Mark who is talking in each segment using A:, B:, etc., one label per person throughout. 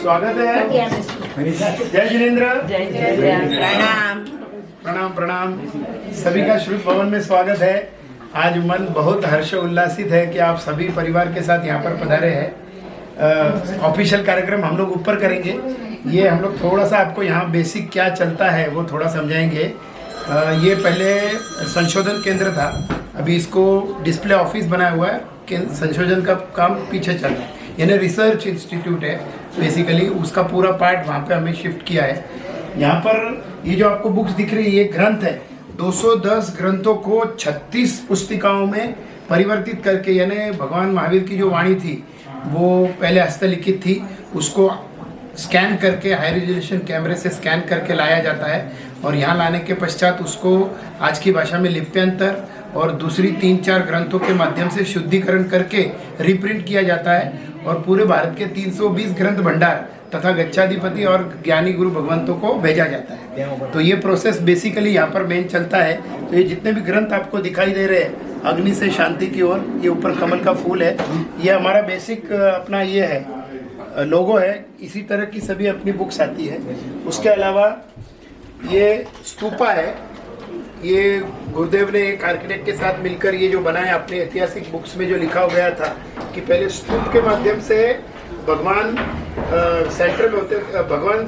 A: स्वागत है। जय जिनेन्द्र।
B: प्रणाम
A: प्रणाम प्रणाम। सभी का श्रुत भवन में स्वागत है। आज मन बहुत हर्ष उल्लासित है कि आप सभी परिवार के साथ यहाँ पर पधारे हैं। ऑफिशियल कार्यक्रम हम लोग ऊपर करेंगे। ये हम लोग थोड़ा सा आपको यहाँ बेसिक क्या चलता है वो थोड़ा समझाएंगे। ये पहले संशोधन केंद्र था, अभी इसको डिस्प्ले ऑफिस बनाया हुआ है। संशोधन का काम पीछे चल रहा है, यानी रिसर्च इंस्टीट्यूट है बेसिकली। उसका पूरा पार्ट वहाँ पे हमें शिफ्ट किया है। यहाँ पर ये जो आपको बुक्स दिख रही है ये ग्रंथ है। 210 ग्रंथों को 36 पुस्तिकाओं में परिवर्तित करके, यानी भगवान महावीर की जो वाणी थी वो पहले हस्तलिखित थी, उसको स्कैन करके हाई रेजोल्यूशन कैमरे से स्कैन करके लाया जाता है और यहाँ लाने के पश्चात उसको आज की भाषा में लिप्यंतर और दूसरी 3-4 ग्रंथों के माध्यम से शुद्धिकरण करके रिप्रिंट किया जाता है और पूरे भारत के 320 ग्रंथ भंडार तथा गच्छाधिपति और ज्ञानी गुरु भगवंतों को भेजा जाता है। तो ये प्रोसेस बेसिकली यहाँ पर मेन चलता है। तो ये जितने भी ग्रंथ आपको दिखाई दे रहे हैं अग्नि से शांति की ओर, ये ऊपर कमल का फूल है, ये हमारा बेसिक अपना ये है लोगो है। इसी तरह की सभी अपनी बुक्स आती है। उसके अलावा ये स्तूपा है, ये गुरुदेव ने एक आर्किटेक्ट के साथ मिलकर ये जो बनाया अपने ऐतिहासिक बुक्स में जो लिखा गया था कि पहले स्तूप के माध्यम से भगवान सेंटर में होते, भगवान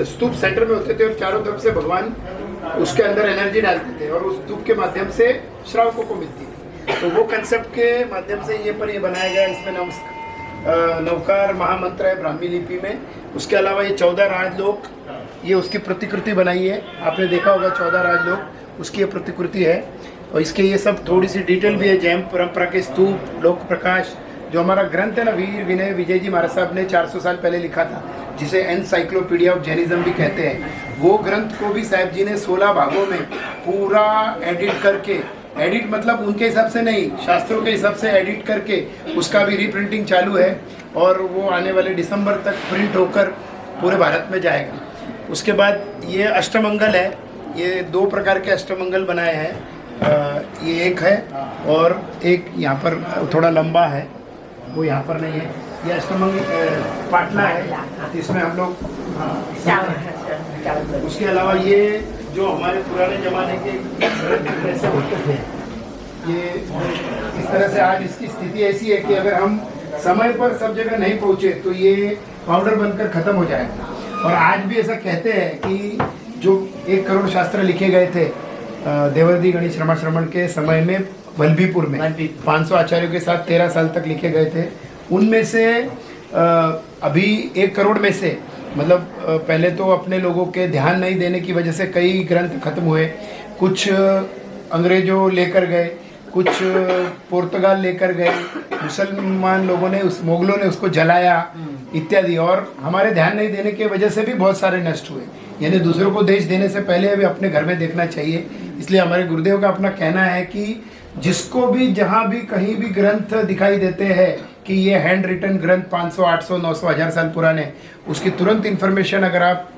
A: स्तूप सेंटर में होते थे और चारों तरफ से भगवान उसके अंदर एनर्जी डालते थे और उस स्तूप के माध्यम से श्रावकों को मिलती थी। तो वो कंसेप्ट के माध्यम से ये पर ये बनाया गया। इसमें नवकार महामंत्र है ब्राह्मी लिपि में। उसके अलावा ये 14 राजलोक, ये उसकी प्रतिकृति बनाई है। आपने देखा होगा 14 राजलोक, उसकी ये प्रतिकृति है। और इसके ये सब थोड़ी सी डिटेल भी है। जैन परंपरा के स्तूप, लोक प्रकाश, जो हमारा ग्रंथ है ना, वीर विनय विजय जी महाराज साहब ने 400 साल पहले लिखा था, जिसे एनसाइक्लोपीडिया ऑफ जैनिज्म भी कहते हैं। वो ग्रंथ को भी साहब जी ने 16 भागों में पूरा एडिट करके, एडिट मतलब उनके हिसाब से नहीं, शास्त्रों के हिसाब से एडिट करके उसका भी रीप्रिंटिंग चालू है और वो आने वाले दिसंबर तक प्रिंट होकर पूरे भारत में जाएगा। उसके बाद ये अष्टमंगल है। ये 2 प्रकार के अष्टमंगल बनाए हैं। ये एक है और एक यहाँ पर थोड़ा लंबा है, वो यहाँ पर नहीं है। ये अष्टमंगल पाटला है, इसमें हम लोग उसके अलावा ये जो हमारे पुराने जमाने के ऐसे होते थे, ये इस तरह से आज इसकी स्थिति ऐसी है कि अगर हम समय पर सब जगह नहीं पहुँचे तो ये पाउडर बनकर ख़त्म हो जाएगा। और आज भी ऐसा कहते हैं कि जो 1 करोड़ शास्त्र लिखे गए थे देवर्दी गणेश श्रमण के समय में वल्लभीपुर में 500 आचार्यों के साथ 13 साल तक लिखे गए थे, उनमें से अभी 1 करोड़ में से मतलब पहले तो अपने लोगों के ध्यान नहीं देने की वजह से कई ग्रंथ खत्म हुए। कुछ अंग्रेजों लेकर गए, कुछ पुर्तगाल लेकर गए, मुसलमान लोगों ने मुगलों ने उसको जलाया इत्यादि, और हमारे ध्यान नहीं देने की वजह से भी बहुत सारे नष्ट हुए। यानी दूसरों को देश देने से पहले अभी अपने घर में देखना चाहिए। इसलिए हमारे गुरुदेव का अपना कहना है कि जिसको भी जहाँ भी कहीं भी ग्रंथ दिखाई देते हैं कि ये हैंड रिटन ग्रंथ 500, 800, 900, 1000 साल पुराने, उसकी तुरंत इन्फॉर्मेशन अगर आप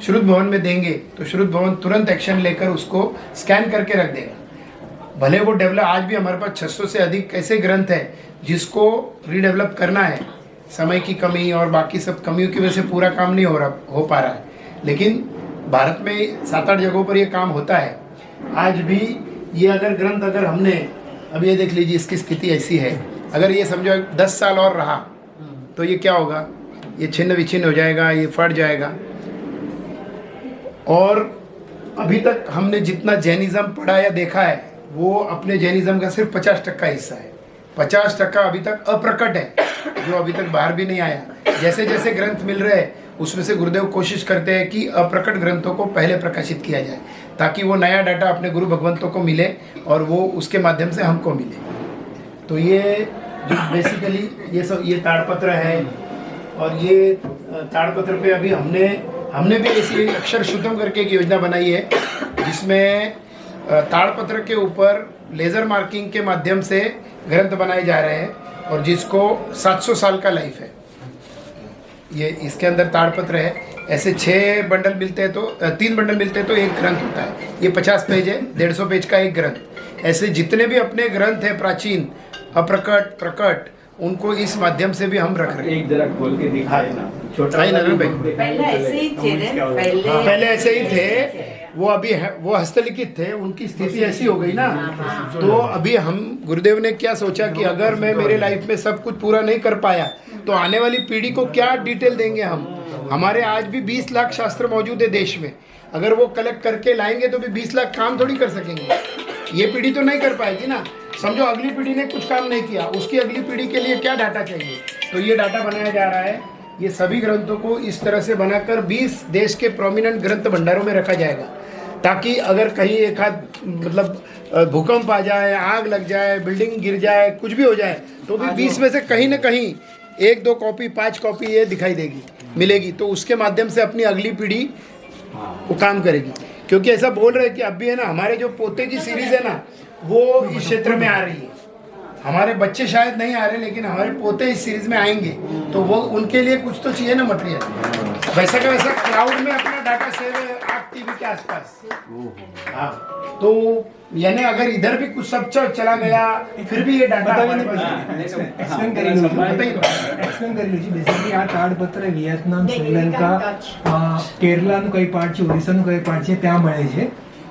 A: श्रुत भवन में देंगे तो श्रुत भवन तुरंत एक्शन लेकर उसको स्कैन करके रख देगा। भले वो डेवलप, आज भी हमारे पास 600 से अधिक ऐसे ग्रंथ हैं जिसको रीडेवलप करना है। समय की कमी और बाकी सब कमियों की वजह से पूरा काम नहीं हो पा रहा है, लेकिन भारत में 7-8 जगहों पर ये काम होता है आज भी। ये अगर ग्रंथ अगर हमने, अब ये देख लीजिए इसकी स्थिति ऐसी है, अगर ये समझो 10 साल और रहा तो ये क्या होगा, ये छिन्न विछिन्न हो जाएगा, ये फट जाएगा। और अभी तक हमने जितना जैनिज्म पढ़ा या देखा है वो अपने जैनिज्म का सिर्फ 50% हिस्सा है। 50% अभी तक अप्रकट है, जो अभी तक बाहर भी नहीं आया। जैसे जैसे ग्रंथ मिल रहे हैं उसमें से गुरुदेव कोशिश करते हैं कि अप्रकट ग्रंथों को पहले प्रकाशित किया जाए, ताकि वो नया डाटा अपने गुरु भगवंतों को मिले और वो उसके माध्यम से हमको मिले। तो ये जो बेसिकली ये सब, ये ताड़पत्र है और ये ताड़पत्र पे अभी हमने भी ऐसी अक्षर शुद्धम करके एक योजना बनाई है जिसमें ताड़पत्र के ऊपर लेज़र मार्किंग के माध्यम से ग्रंथ बनाए जा रहे हैं और जिसको 700 साल का लाइफ है। ये इसके अंदर ताड़पत्र है। ऐसे 6 बंडल मिलते हैं तो 3 बंडल मिलते हैं तो एक ग्रंथ होता है। ये 50 पेज है, 150 पेज का एक ग्रंथ। ऐसे जितने भी अपने ग्रंथ हैं प्राचीन, अप्रकट, प्रकट, उनको इस माध्यम से भी हम रख रहे हैं।
C: एक जरा खोल के दिखाए ना।
A: आई नरेंद्र भाई,
B: पहले ऐसे ही थे ना,
A: पहले ऐसे ही थे वो, अभी वो हस्तलिखित थे, उनकी स्थिति ऐसी हो गई ना, तो अभी हम गुरुदेव ने क्या सोचा कि अगर मैं मेरे लाइफ में सब कुछ पूरा नहीं कर पाया तो आने वाली पीढ़ी को क्या डिटेल देंगे हम। हमारे आज भी 20 लाख शास्त्र मौजूद है देश में, अगर वो कलेक्ट करके लाएंगे तो भी 20 लाख काम थोड़ी कर सकेंगे, ये पीढ़ी तो नहीं कर पाएगी ना। समझो अगली पीढ़ी ने कुछ काम नहीं किया, उसकी अगली पीढ़ी के लिए क्या डाटा चाहिए, तो ये डाटा बनाया जा रहा है। ये सभी ग्रंथों को इस तरह से बनाकर 20 देश के प्रोमिनेंट ग्रंथ भंडारों में रखा जाएगा, ताकि अगर कहीं एक आध मतलब भूकंप आ जाए, आग लग जाए, बिल्डिंग गिर जाए, कुछ भी हो जाए, तो भी 20 में से कहीं ना कहीं 1-2 कॉपी 5 कॉपी ये दिखाई देगी, मिलेगी, तो उसके माध्यम से अपनी अगली पीढ़ी वो काम करेगी। क्योंकि ऐसा बोल रहे हैं कि अभी है ना, हमारे जो पोते की सीरीज है ना, वो इस क्षेत्र में आ रही है। हमारे बच्चे शायद नहीं आ रहे, लेकिन हमारे पोते इस सीरीज में आएंगे, तो वो उनके लिए कुछ तो चाहिए ना मटेरियल। वैसा का वैसा क्लाउड में अपना डाटा सेव है आग टीवी के आसपास। हाँ, तो यानी अगर इधर भी कुछ सब चला गया फिर भी ये डाटा
C: एक्सप्लेन कर लीजिए। बेसिकली આ તાડપત્ર વિયેતનામ, શ્રીલંકા, કેરલાનું કઈ પાર્ટ છે, ઓરિસ્સાનું કઈ પાર્ટ છે, ત્યાં મળે છે।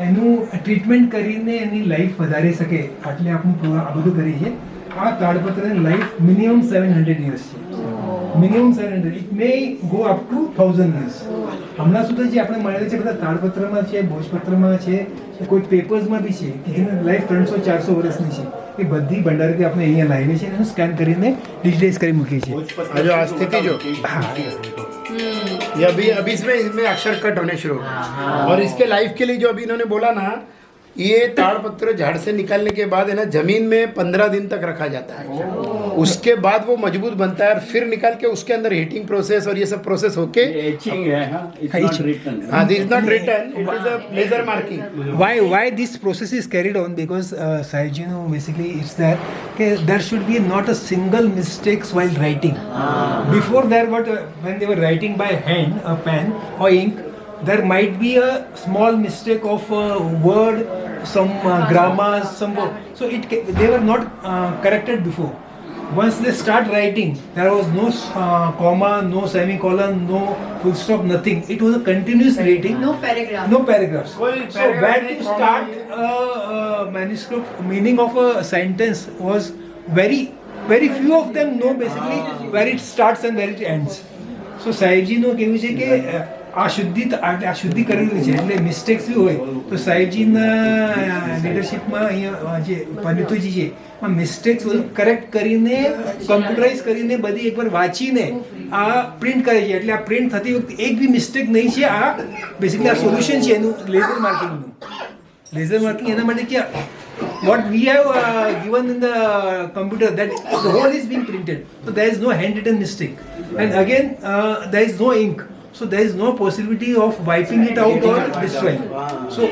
C: એનું ટ્રીટમેન્ટ કરીને એની લાઈફ વધારી શકે એટલે આપણે આ બધું કરીએ છીએ। આ તાડપત્રની લાઈફ મિનિમમ 700 years છે, minimum 700, it may go up to 1000 years। હમણાં સુધી જે આપણે મળેલા છે બધા તાડપત્રમાં છે, ભોજપત્રમાં છે, કોઈ પેપર્સમાં બી છે કે જેની લાઈફ 300-400 વર્ષની છે, એ બધી ભંડારથી આપણે અહીંયા લાવીએ છીએ, એનું સ્કેન કરીને ડિજિટાઇઝ કરી મૂકીએ છીએ।
A: जो स्थिति जो ये अभी इसमें अक्षर कट होने शुरू हो गए। और इसके लाइफ के लिए जो अभी इन्होंने बोला ना, ये ताड़पत्र झाड़ से निकालने के बाद है ना, जमीन में 15 दिन तक रखा जाता है, उसके बाद वो मजबूत बनता है, और फिर निकाल के उसके अंदर हीटिंग प्रोसेस और ये सब प्रोसेस होके
D: एचिंग है, इट्स नॉट रिटन।
A: हाँ, this is not written, it is a laser marking.
C: Why this process is carried on? Because Saiyajino basically it's that there should be not a single mistakes while writing. Before that, when they were writing by hand, a pen or ink, there might be a small mistake of a word, some grammar, some so they were not corrected before. Once they start writing, there was no comma, no semicolon, no full stop, nothing. It was a continuous writing.
E: No paragraph.
C: No paragraphs.
A: Full
C: So
A: paragraph
C: where
A: nahi,
C: to
A: comma
C: start a manuscript, meaning of a sentence was very few of them know basically where it starts and where it ends. So સાહેબજીનું કેવું છે કે આ શુદ્ધિ કરેલું છે, એટલે mistakes બી હોય તો સાહેબજીના લીડરશિપમાં અહીંયા જે પંડિતોજી છે આ મિસ્ટેક્સ બધું કરેક્ટ કરીને કમ્પ્યુટરાઇઝ કરીને બધી એકવાર વાંચીને આ પ્રિન્ટ કરે છે, એટલે આ પ્રિન્ટ થતી વખતે એક બી મિસ્ટેક નહીં છે। આ બેસિકલી આ સોલ્યુશન છે એનું લેઝર માર્કિંગનું। લેઝર માર્કિંગ એના માટે કે what we have given in the computer, that the whole is being printed, so there is no handwritten mistake, and again there is no ink, so there is no possibility of wiping it out or destroying, so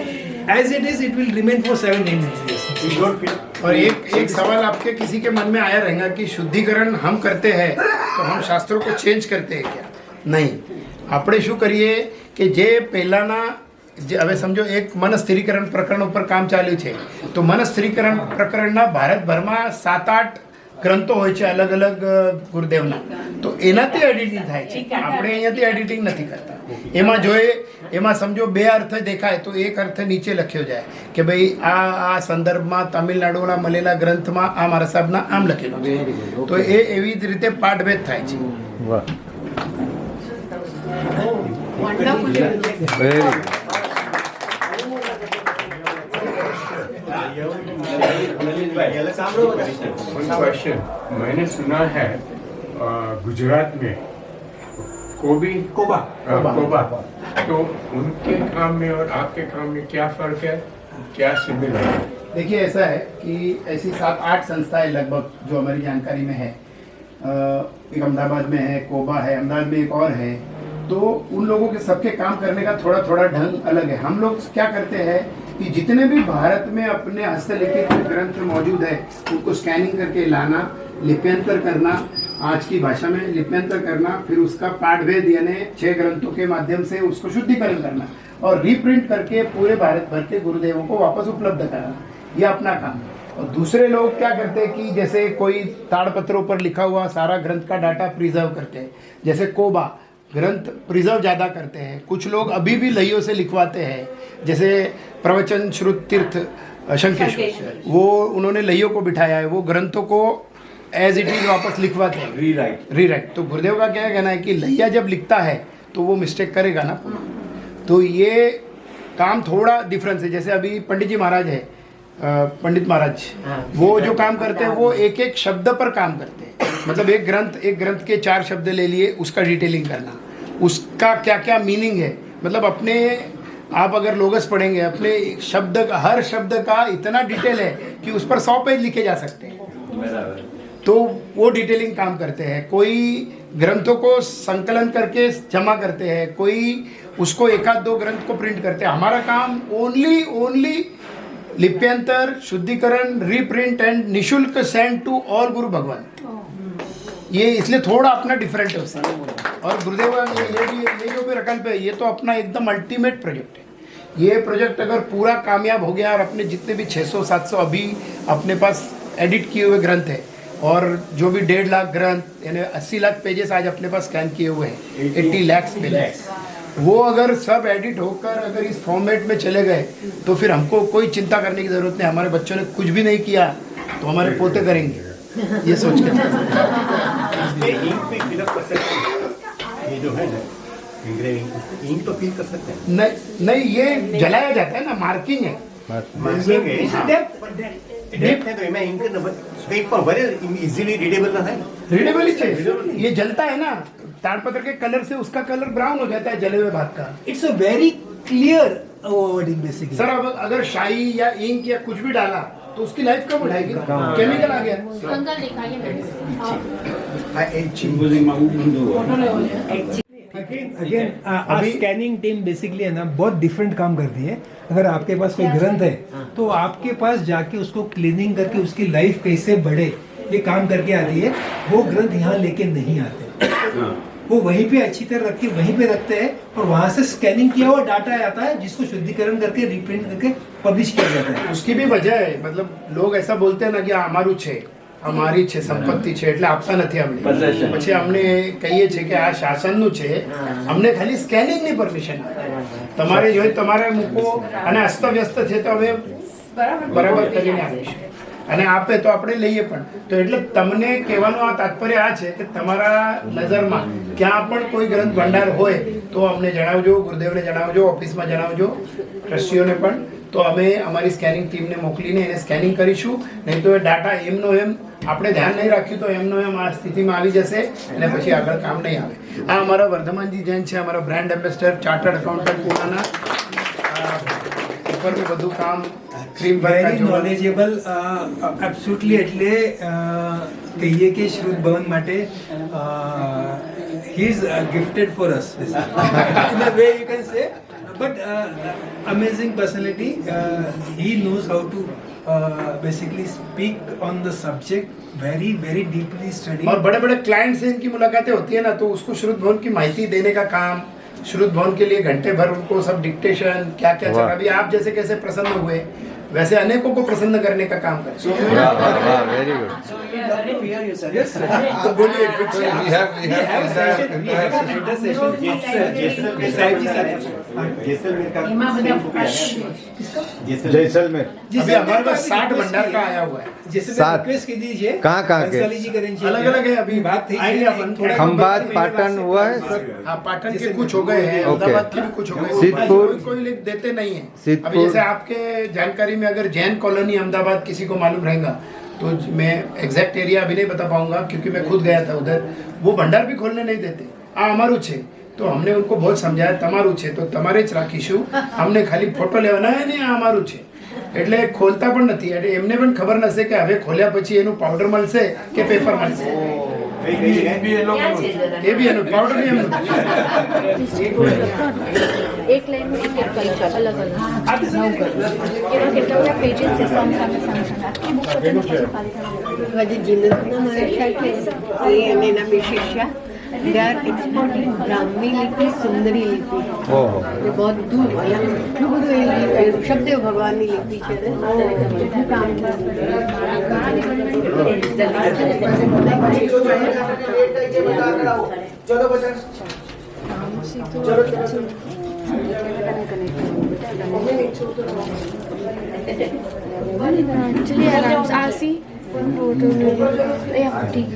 C: as it is it will remain for 700 years।
A: और एक सवाल आपके किसी के मन में आया रहेगा कि शुद्धिकरण हम करते हैं तो हम शास्त्रों को चेंज करते हैं क्या? नहीं, આપણે શું કરીએ કે જે પહેલાના હવે સમજો એક મન સ્થિરીકરણ પ્રકરણ ઉપર કામ ચાલ્યું છે, તો મન સ્થિરીકરણ પ્રકરણના ભારતભરમાં 7-8 ગ્રંથો હોય છે અલગ અલગ ગુરુદેવના, તો એનાથી એડિટિંગ થાય છે, આપણે અહીંયાથી એડિટિંગ નથી કરતા। એમાં જોઈએ, એમાં સમજો 2 અર્થ દેખાય તો એક અર્થ નીચે લખ્યો જાય કે ભાઈ આ સંદર્ભમાં તમિલનાડુના મળેલા ગ્રંથમાં આ મારા સાહેબના આમ લખેલું છે, તો એ એવી જ રીતે પાઠભેદ થાય છે।
E: Wonderful.
F: क्वेश्चन, मैंने सुना है गुजरात में कोबा, तो उनके काम में और आपके काम में क्या फर्क है, क्या सिमिलर है?
A: देखिए ऐसा है कि ऐसी 7-8 संस्थाएं लगभग जो हमारी जानकारी में है, एक अहमदाबाद में है, कोबा है, अहमदाबाद में एक और है, तो उन लोगों के सबके काम करने का थोड़ा थोड़ा ढंग अलग है। हम लोग क्या करते हैं कि जितने भी भारत में अपने हस्तलिखित ग्रंथ मौजूद है उनको स्कैनिंग करके लाना, लिप्यंतर करना, आज की भाषा में लिप्यंतर करना, फिर उसका पाठभेद यानी 6 ग्रंथों के माध्यम से उसको शुद्धिकरण करना और रीप्रिंट करके पूरे भारत भर के गुरुदेवों को वापस उपलब्ध कराना, ये अपना काम है। और दूसरे लोग क्या करते हैं कि जैसे कोई ताड़पत्रों पर लिखा हुआ सारा ग्रंथ का डाटा प्रिजर्व करते हैं, जैसे कोबा ग्रंथ प्रिजर्व ज़्यादा करते हैं, कुछ लोग अभी भी लइयों से लिखवाते हैं, जैसे प्रवचन श्रुत तीर्थ शंखेश्वर, वो उन्होंने लइयों को बिठाया है, वो ग्रंथों को एज इट इज वापस लिखवाते हैं, रीराइट। तो गुरुदेव का क्या कहना है कि लइया जब लिखता है तो वो मिस्टेक करेगा ना, तो ये काम थोड़ा डिफरेंस है। जैसे अभी पंडित जी महाराज है, पंडित महाराज, वो जो काम करते हैं वो एक एक शब्द पर काम करते हैं, मतलब एक ग्रंथ के 4 शब्द ले लिए, उसका डिटेलिंग करना, उसका क्या क्या मीनिंग है, मतलब अपने आप अगर लोगस पढ़ेंगे अपने शब्द का, हर शब्द का इतना डिटेल है कि उस पर 100 पेज लिखे जा सकते हैं, तो वो डिटेलिंग काम करते हैं। कोई ग्रंथों को संकलन करके जमा करते हैं, कोई उसको 1-2 ग्रंथ को प्रिंट करते हैं। हमारा काम ओनली लिप्यंतर, शुद्धिकरण, रीप्रिंट एंड निशुल्क सेंड टू ऑल गुरु भगवान। ये इसलिए थोड़ा अपना डिफरेंट है उससे। और गुरुदेव ये जो भी रकल्प है, ये तो अपना एकदम अल्टीमेट प्रोजेक्ट है। ये प्रोजेक्ट अगर पूरा कामयाब हो गया और अपने जितने भी 600-700 अभी अपने पास एडिट किए हुए ग्रंथ है, और जो भी 1.5 लाख ग्रंथ यानी 80 लाख पेजेस आज अपने पास स्कैन किए हुए हैं, 80 लाख पेजेस, वो अगर सब एडिट होकर अगर इस फॉर्मेट में चले गए तो फिर हमको कोई चिंता करने की ज़रूरत नहीं। हमारे बच्चों ने कुछ भी नहीं किया तो हमारे पोते करेंगे, ये सोच के।
E: इंक पे फिलअप कर सकते हैं, ये जो है ना इंग्रेविंग, इंक तो फिल कर सकते हैं।
A: नहीं, ये जलाया जाता है ना, मार्किंग है।
E: मार्किंग है, डेप्थ है, तो मैं ink paper very easily readable है,
A: रीडेबल ही चाहिए। ये जलता है ना ताड़पत्र के कलर से, उसका कलर ब्राउन हो जाता है जले हुए भात का।
C: It's a very clear wording basically.
A: Sir अब अगर शाई या इंक या कुछ भी डाला तो उसकी लाइफ कम उठाएगी, केमिकल आ गया।
C: अगेन स्कैनिंग टीम बेसिकली है ना बहुत डिफरेंट काम करती है। अगर आपके पास कोई ग्रंथ है तो आपके पास जाके उसको क्लीनिंग करके उसकी लाइफ कैसे बढ़े ये काम करके आती है। वो ग्रंथ यहाँ लेके नहीं आते, वो वहीं पे अच्छी तरह रख के वहीं पे रखते हैं और वहां से स्कैनिंग किया हुआ डाटा आता है जिसको शुद्धिकरण करके रिप्रिंट करके पब्लिश किया जाता है।
A: उसकी भी वजह है, मतलब लोग ऐसा बोलते हैं ना कि અમારું છે, અમારી છે, સંપત્તિ છે એટલે આપતા નથી અમને, પછી અમને કહીએ છે કે આ શાસનનું છે, અમને ખાલી સ્કેનિંગની પરમિશન આપે, તમારે જોઈએ તમારે મૂકો અને અસ્તવ્યસ્ત છે તો અમે બરાબર કરીને આપીશું અને આપે તો આપણે લઈએ પણ। તો એટલે તમને કહેવાનું આ તાત્પર્ય આ છે કે તમારા નજરમાં ક્યાં પણ કોઈ ગ્રંથ ભંડાર હોય તો અમને જણાવજો, ગુરુદેવને જણાવજો, ઓફિસમાં જણાવજો, ટ્રસ્ટીઓને પણ, તો અમે અમારી સ્કેનિંગ ટીમને મોકલીને એને સ્કેનિંગ કરીશું। નહીં તો એ ડાટા એમનો એમ આપણે ધ્યાન નહીં રાખ્યું તો એમનો એમ આ સ્થિતિમાં આવી જશે અને પછી આગળ કામ નહીં આવે। આ અમારા વર્ધમાનજી જૈન છે, અમારા બ્રાન્ડ એમ્બેસેડર, ચાર્ટર્ડ એકાઉન્ટન્ટ પૂનાના, ઉપર બી બધું કામ ક્રીમ
C: વેરી નોલેજેબલ એબ્સોલ્યુટલી। એટલે કહીએ કે શ્રુત ભવન માટે he is gifted for us in a way you can say, but amazing personality. He knows how to basically speak on the subject, very very deeply studied।
A: और बड़े बड़े client से इनकी मुलाकातें होती है ना, तो उसको श्रुत भवन की माहिती देने का काम, श्रुत भवन के लिए घंटे भर उनको सब डिक्टेशन क्या क्या चल, अभी आप जैसे कैसे प्रसन्न हुए वैसे अनेकों को प्रसन्न करने का काम करें।
G: Very good.
A: तो बोलिए कुछ।
G: जैसलमेर
A: अभी हमारे पास 60 भंडार का आया हुआ है।
C: जैसे
G: सात।
C: रिक्वेस्ट की दीजिए
G: कहाँ के?
C: कंसाली जी करेंगे,
A: अलग अलग है, अभी
C: बात थी
A: आएंगे अपन थोड़ा।
G: खंबात पाटन हुआ है सर?
A: हाँ, पाटन के कुछ हो गए हैं, अहमदाबाद के भी कुछ हो गए।
G: सिद्धपुर।
A: कोई लोग देते नहीं है।
G: सिद्धपुर।
A: अभी जैसे आपके जानकारी में अगर जैन कॉलोनी अहमदाबाद किसी को मालूम रहेगा तो मैं एग्जैक्ट एरिया अभी नहीं बता पाऊंगा क्योंकि मैं खुद गया था उधर। वो भंडार भी खोलने नहीं देते। અમારું છે તો हमने उनको बहुत समझाया, તમારું છે તો તમારે જ રાખીશું, અમને ખાલી ફોટો લેવાના ને આ અમારું છે, એટલે ખોલતા પણ નથી। એટલે એમને પણ ખબર નશે કે હવે ખોલ્યા પછી એનું પાવડર મળશે કે પેપર મળશે, એ બી એનું પાવડર બી એમનું।
B: એક લાઈન એક એક કલ્ચર અલગ અલગ એવા કેટલા બધા પેजेस છે સામે આખી બુક પોતાની પાછળ
H: આજે જીનતના મહારાજ છે એ અને એના બે શિષ્ય they are exporting બ્રાહ્મી લિપિ, સુંદરી લિપિ,
G: ઓહો
H: એ બધું એટલું બધું એ શબ્દ ભગવાનની લિપિ છે ને બધું કામ
B: चलिए आराम से आरसी 1 2 3 ठीक है